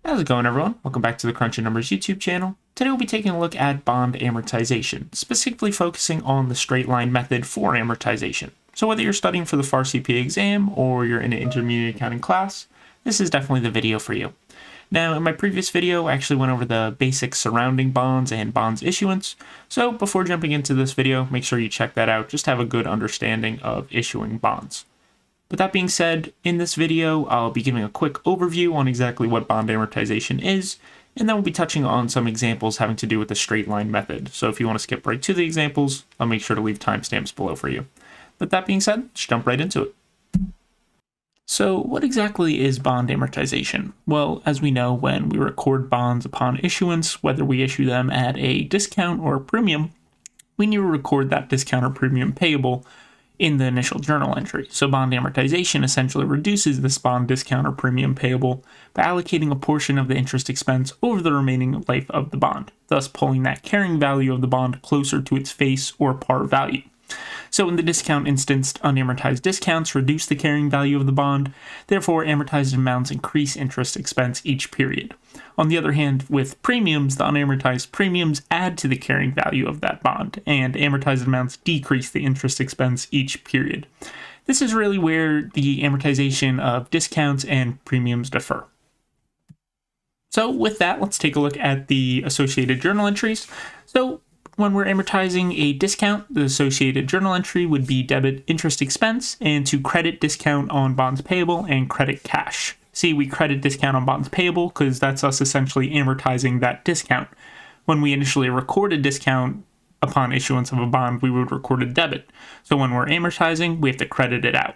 How's it going, everyone? Welcome back to the Crunching Numbers YouTube channel. Today we'll be taking a look at bond amortization, specifically focusing on the straight line method for amortization. So whether you're studying for the FAR CPA exam or you're in an intermediate accounting class, this is definitely the video for you. Now, in my previous video, I actually went over the basics surrounding bonds and bonds issuance. So before jumping into this video, make sure you check that out, just to have a good understanding of issuing bonds. With that being said, in this video, I'll be giving a quick overview on exactly what bond amortization is, and then we'll be touching on some examples having to do with the straight line method. So if you want to skip right to the examples, I'll make sure to leave timestamps below for you. With that being said, let's jump right into it. So what exactly is bond amortization? Well, as we know, when we record bonds upon issuance, whether we issue them at a discount or a premium, we need to record that discount or premium payable in the initial journal entry. So bond amortization essentially reduces this bond discount or premium payable by allocating a portion of the interest expense over the remaining life of the bond, thus pulling that carrying value of the bond closer to its face or par value. So in the discount instance, unamortized discounts reduce the carrying value of the bond, therefore amortized amounts increase interest expense each period. On the other hand, with premiums, the unamortized premiums add to the carrying value of that bond, and amortized amounts decrease the interest expense each period. This is really where the amortization of discounts and premiums differ. So with that, let's take a look at the associated journal entries. So when we're amortizing a discount, the associated journal entry would be debit interest expense and to credit discount on bonds payable and credit cash. See, we credit discount on bonds payable because that's us essentially amortizing that discount. When we initially record a discount upon issuance of a bond, we would record a debit. So when we're amortizing, we have to credit it out.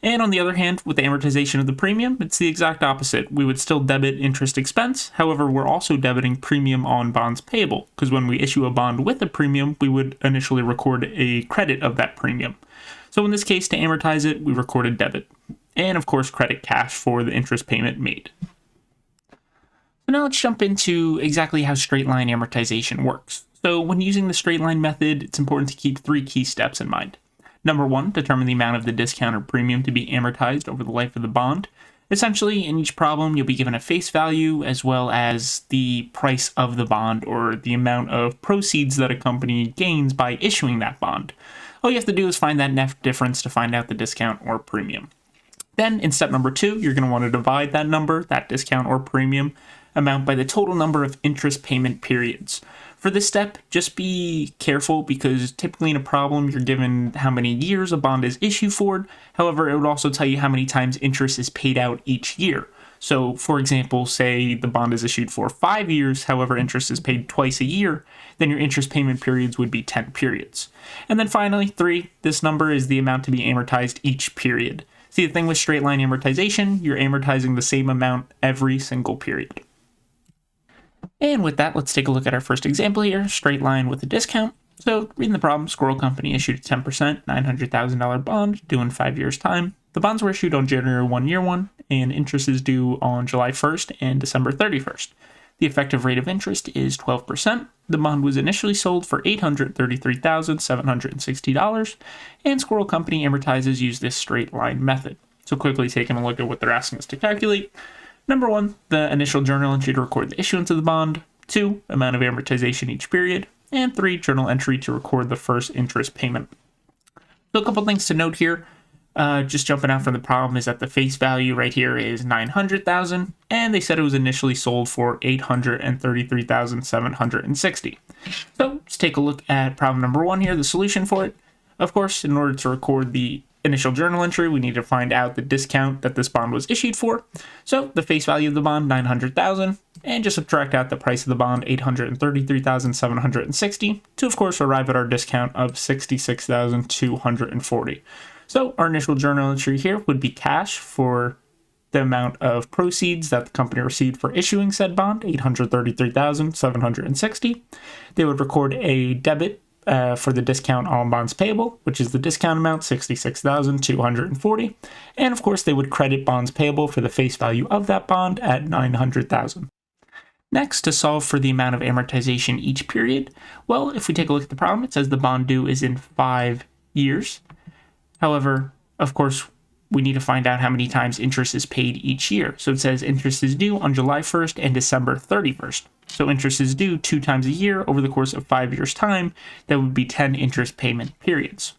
And on the other hand, with the amortization of the premium, it's the exact opposite. We would still debit interest expense. However, we're also debiting premium on bonds payable, because when we issue a bond with a premium, we would initially record a credit of that premium. So in this case, to amortize it, we record a debit. And of course, credit cash for the interest payment made. So now let's jump into exactly how straight line amortization works. So when using the straight line method, it's important to keep three key steps in mind. Number one, determine the amount of the discount or premium to be amortized over the life of the bond. Essentially, in each problem, you'll be given a face value as well as the price of the bond or the amount of proceeds that a company gains by issuing that bond. All you have to do is find that net difference to find out the discount or premium. Then, in step number two, you're going to want to divide that number, that discount or premium amount, by the total number of interest payment periods. For this step, just be careful because typically in a problem, you're given how many years a bond is issued for. However, it would also tell you how many times interest is paid out each year. So, for example, say the bond is issued for 5 years, however, interest is paid twice a year, then your interest payment periods would be 10 periods. And then finally, 3, this number is the amount to be amortized each period. See, the thing with straight line amortization, you're amortizing the same amount every single period. And with that, let's take a look at our first example here, straight line with a discount. So, reading the problem, Squirrel Company issued a 10%, $900,000 bond due in 5 years' time. The bonds were issued on January 1, year 1, and interest is due on July 1st and December 31st. The effective rate of interest is 12%. The bond was initially sold for $833,760, and Squirrel Company amortizes use this straight line method. So quickly taking a look at what they're asking us to calculate. Number one, the initial journal entry to record the issuance of the bond. 2, amount of amortization each period. And 3, journal entry to record the first interest payment. So a couple things to note here. Just jumping out from the problem is that the face value right here is $900,000, and they said it was initially sold for $833,760. So let's take a look at problem number 1 here, the solution for it. Of course, in order to record the initial journal entry, we need to find out the discount that this bond was issued for. So the face value of the bond, $900,000, and just subtract out the price of the bond, $833,760, to of course arrive at our discount of $66,240. So our initial journal entry here would be cash for the amount of proceeds that the company received for issuing said bond, $833,760. They would record a debit for the discount on bonds payable, which is the discount amount, $66,240. And of course, they would credit bonds payable for the face value of that bond at $900,000. Next, to solve for the amount of amortization each period, well, if we take a look at the problem, it says the bond due is in 5 years. However, of course, we need to find out how many times interest is paid each year. So it says interest is due on July 1st and December 31st. So interest is due 2 times a year over the course of 5 years' time. That would be 10 interest payment periods.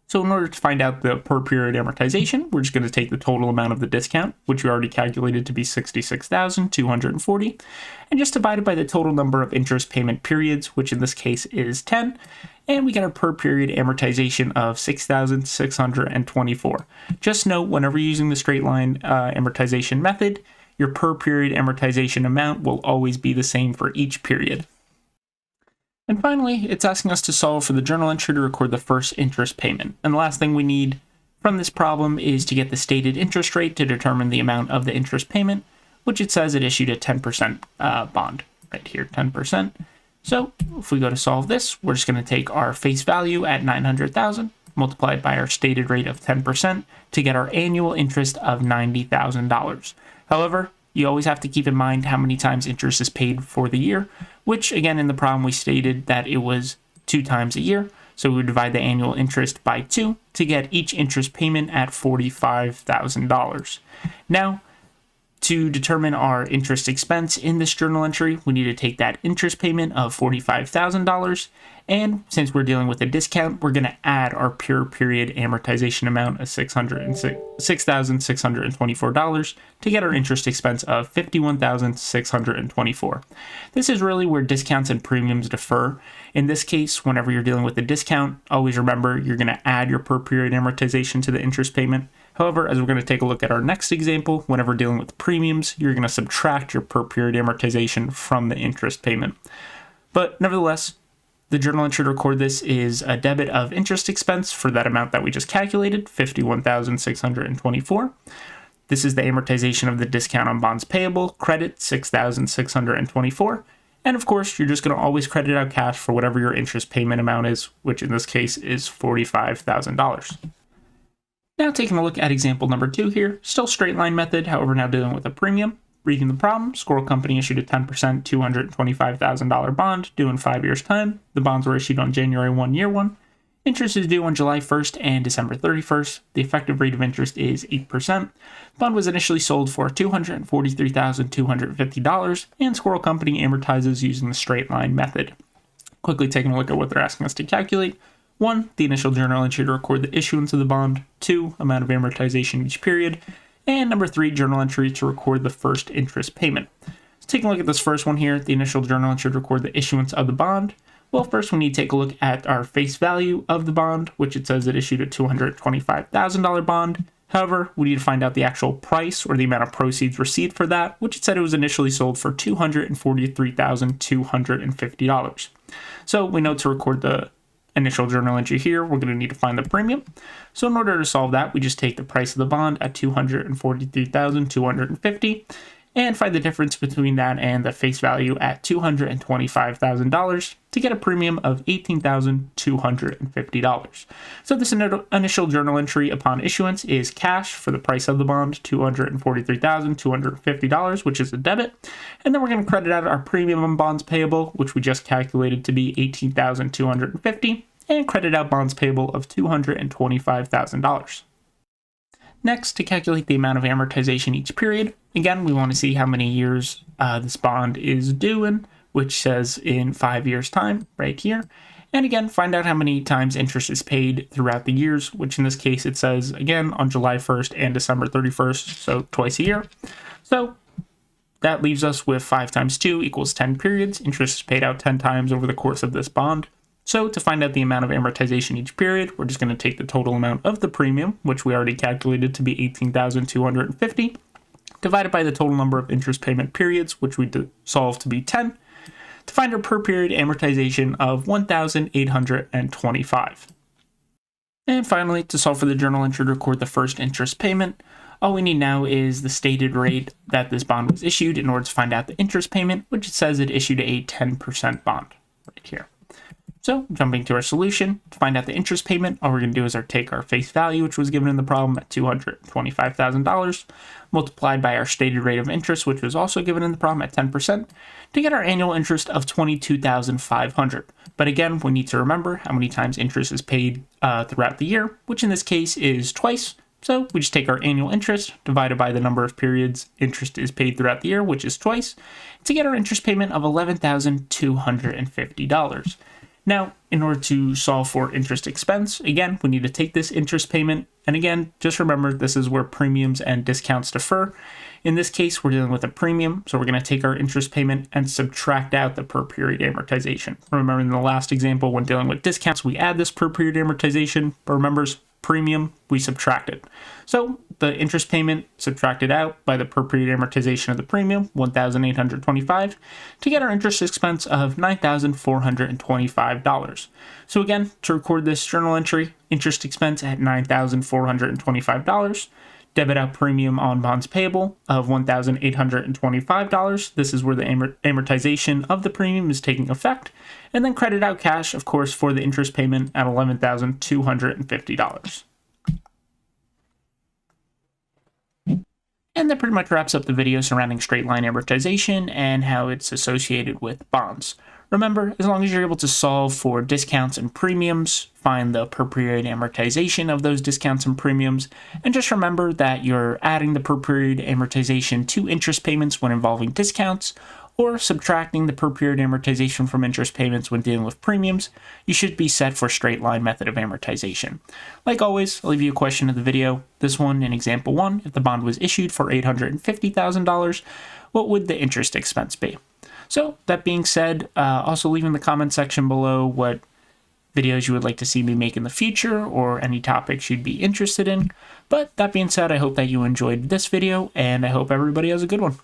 So in order to find out the per period amortization, we're just going to take the total amount of the discount, which we already calculated to be $66,240, and just divide it by the total number of interest payment periods, which in this case is 10, and we get our per period amortization of $6,624. Just note, whenever you're using the straight line amortization method, your per period amortization amount will always be the same for each period. And finally, it's asking us to solve for the journal entry to record the first interest payment. And the last thing we need from this problem is to get the stated interest rate to determine the amount of the interest payment, which it says it issued a 10% bond, right here, 10%. So if we go to solve this, we're just going to take our face value at $900,000, multiplied by our stated rate of 10% to get our annual interest of $90,000. However, you always have to keep in mind how many times interest is paid for the year, which again in the problem we stated that it was 2 times a year. So we would divide the annual interest by 2 to get each interest payment at $45,000. Now, to determine our interest expense in this journal entry, we need to take that interest payment of $45,000, and since we're dealing with a discount, we're going to add our per period amortization amount of $6,624 to get our interest expense of $51,624. This is really where discounts and premiums differ. In this case, whenever you're dealing with a discount, always remember you're going to add your per period amortization to the interest payment. However, as we're going to take a look at our next example, whenever dealing with premiums, you're going to subtract your per period amortization from the interest payment. But nevertheless, the journal entry to record this is a debit of interest expense for that amount that we just calculated, $51,624. This is the amortization of the discount on bonds payable, credit $6,624. And of course, you're just going to always credit out cash for whatever your interest payment amount is, which in this case is $45,000. Now taking a look at example number 2 here, still straight line method, however now dealing with a premium. Reading the problem, Squirrel Company issued a 10% $225,000 bond due in 5 years' time. The bonds were issued on January 1, year 1. Interest is due on July 1st and December 31st. The effective rate of interest is 8%. The bond was initially sold for $243,250, and Squirrel Company amortizes using the straight line method. Quickly taking a look at what they're asking us to calculate. 1, the initial journal entry to record the issuance of the bond. 2, amount of amortization each period. And number 3, journal entry to record the first interest payment. So taking a look at this first one here, the initial journal entry to record the issuance of the bond. Well, first we need to take a look at our face value of the bond, which it says it issued a $225,000 bond. However, we need to find out the actual price or the amount of proceeds received for that, which it said it was initially sold for $243,250. So we know to record the initial journal entry here, we're going to need to find the premium. So in order to solve that, we just take the price of the bond at $243,250 and find the difference between that and the face value at $225,000 to get a premium of $18,250. So this initial journal entry upon issuance is cash for the price of the bond, $243,250, which is a debit. And then we're going to credit out our premium on bonds payable, which we just calculated to be $18,250, and credit out bonds payable of $225,000. Next, to calculate the amount of amortization each period, again, we want to see how many years this bond is due in, which says in 5 years' time, right here. And again, find out how many times interest is paid throughout the years, which in this case it says, again, on July 1st and December 31st, so twice a year. So that leaves us with 5 times 2 equals 10 periods. Interest is paid out 10 times over the course of this bond. So to find out the amount of amortization each period, we're just going to take the total amount of the premium, which we already calculated to be $18,250, divided by the total number of interest payment periods, which we solved to be 10, to find our per period amortization of $1,825. And finally, to solve for the journal entry to record the first interest payment, all we need now is the stated rate that this bond was issued in order to find out the interest payment, which it says it issued a 10% bond right here. So jumping to our solution, to find out the interest payment, all we're going to do is take our face value, which was given in the problem at $225,000, multiplied by our stated rate of interest, which was also given in the problem at 10%, to get our annual interest of $22,500. But again, we need to remember how many times interest is paid throughout the year, which in this case is twice. So we just take our annual interest divided by the number of periods interest is paid throughout the year, which is twice, to get our interest payment of $11,250. Now, in order to solve for interest expense, again, we need to take this interest payment. And again, just remember, this is where premiums and discounts differ. In this case, we're dealing with a premium, so we're going to take our interest payment and subtract out the per period amortization. Remember in the last example, when dealing with discounts, we add this per period amortization, but remember, premium, we subtract it. So the interest payment subtracted out by the per period amortization of the premium, $1,825, to get our interest expense of $9,425. So again, to record this journal entry, interest expense at $9,425, debit out premium on bonds payable of $1,825. This is where the amortization of the premium is taking effect. And then credit out cash, of course, for the interest payment at $11,250. And that pretty much wraps up the video surrounding straight line amortization and how it's associated with bonds. Remember, as long as you're able to solve for discounts and premiums, find the per period amortization of those discounts and premiums, and just remember that you're adding the per period amortization to interest payments when involving discounts, or subtracting the per period amortization from interest payments when dealing with premiums, you should be set for straight line method of amortization. Like always, I'll leave you a question in the video. This one, in example 1, if the bond was issued for $850,000, what would the interest expense be? So that being said, also leave in the comment section below what videos you would like to see me make in the future or any topics you'd be interested in. But that being said, I hope that you enjoyed this video and I hope everybody has a good one.